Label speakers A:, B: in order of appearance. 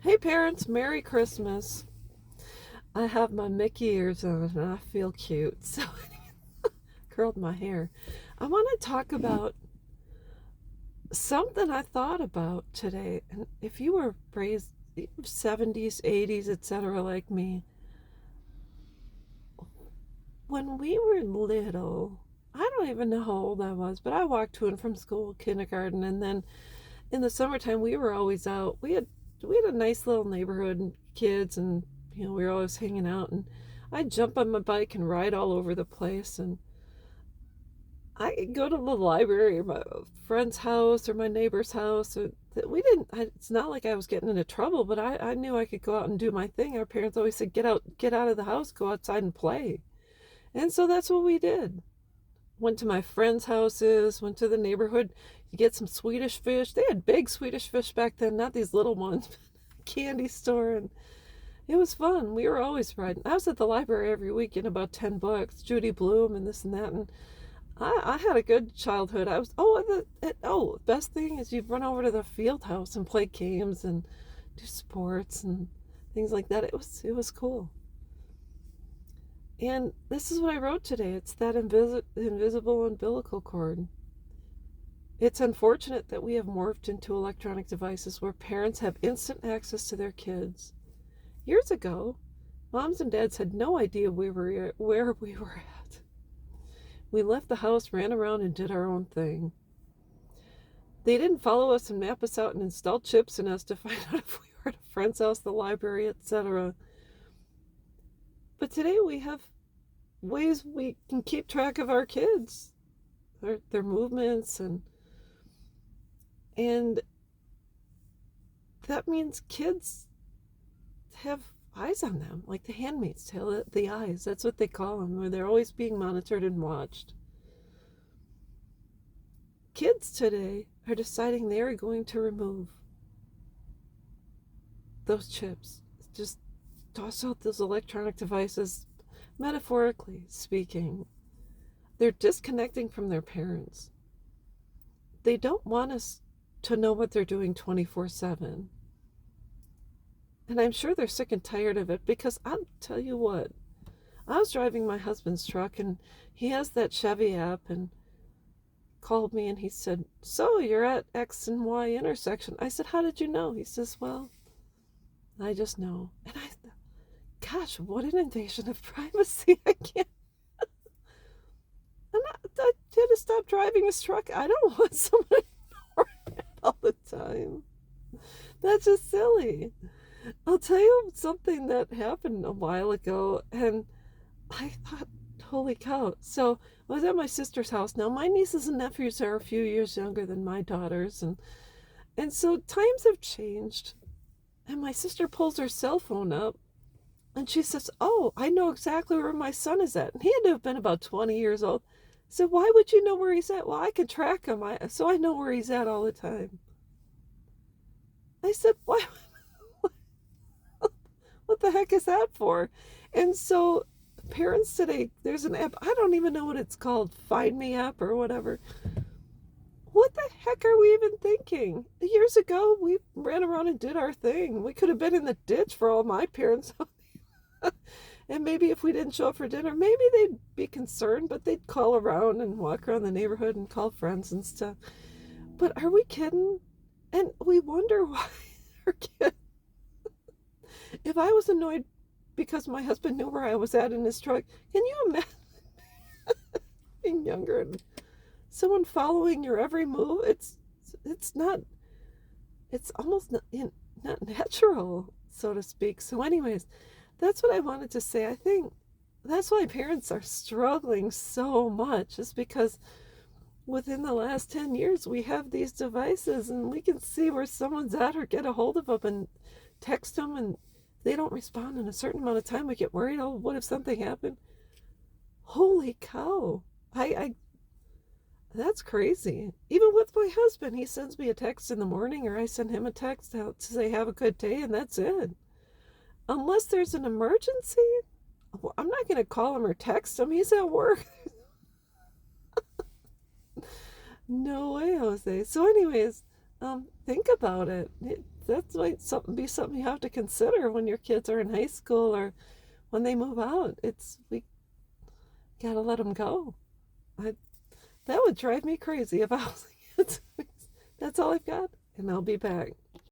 A: Hey parents, Merry Christmas. I have my Mickey ears on and I feel cute, so I curled my hair. I want to talk about something I thought about today. And if you were raised 70s, 80s, etc., like me, when we were little, I don't even know how old I was, but I walked to and from school, kindergarten, and then in the summertime we were always out. We had a nice little neighborhood and kids, and we were always hanging out, and I'd jump on my bike and ride all over the place, and I go to the library or my friend's house or my neighbor's house. We didn't. It's not like I was getting into trouble, but I knew I could go out and do my thing. Our parents always said, get out of the house, go outside and play," and so that's what we did. Went to my friends' houses, went to the neighborhood to get some Swedish fish. They had big Swedish fish back then, not these little ones. Candy store, and it was fun. We were always riding. I was at the library every week getting about 10 books, Judy Blume and this and that, and I had a good childhood. I was best thing is you'd run over to the field house and play games and do sports and things like that. It was cool. And this is what I wrote today. It's that invisible umbilical cord. It's unfortunate that we have morphed into electronic devices where parents have instant access to their kids. Years ago, moms and dads had no idea where we were at. We left the house, ran around, and did our own thing. They didn't follow us and map us out and install chips in us to find out if we were at a friend's house, the library, etc. But today we have ways we can keep track of our kids, their movements, and that means kids have eyes on them, like the Handmaid's Tale, the eyes. That's what they call them, where they're always being monitored and watched. Kids today are deciding they are going to remove those chips. Just toss out those electronic devices, metaphorically speaking. They're disconnecting from their parents. They don't want us to know what they're doing 24/7. And I'm sure they're sick and tired of it, because I'll tell you what, I was driving my husband's truck and he has that Chevy app, and called me and he said, "So you're at X and Y intersection." I said, "How did you know?" He says, "Well, I just know." And I thought, gosh, what an invasion of privacy. I can't. And I had to stop driving his truck. I don't want somebody all the time. That's just silly. I'll tell you something that happened a while ago, and I thought, holy cow. So I was at my sister's house. Now, my nieces and nephews are a few years younger than my daughters, and so times have changed. And my sister pulls her cell phone up, and she says, "Oh, I know exactly where my son is at." And he had to have been about 20 years old. So why would you know where he's at? "Well, I can track him, so I know where he's at all the time." I said, "Why? What the heck is that for?" And so parents today, there's an app. I don't even know what it's called, Find Me app or whatever. What the heck are we even thinking? Years ago, we ran around and did our thing. We could have been in the ditch for all my parents. And maybe if we didn't show up for dinner, maybe they'd be concerned, but they'd call around and walk around the neighborhood and call friends and stuff. But are we kidding? And we wonder why our kids. If I was annoyed because my husband knew where I was at in his truck, can you imagine being younger and someone following your every move? It's not. It's almost not natural, so to speak. So, anyways, that's what I wanted to say. I think that's why parents are struggling so much, is because within the last 10 years we have these devices and we can see where someone's at or get a hold of them and text them, and they don't respond in a certain amount of time. We get worried. Oh, what if something happened? Holy cow. I That's crazy. Even with my husband, he sends me a text in the morning, or I send him a text out to say have a good day, and that's it. Unless there's an emergency, I'm not going to call him or text him. He's at work. No way, Jose. So anyways, think about it. That's might be something you have to consider when your kids are in high school or when they move out. We gotta let them go. I That would drive me crazy if I was a kid. That's all I've got, and I'll be back.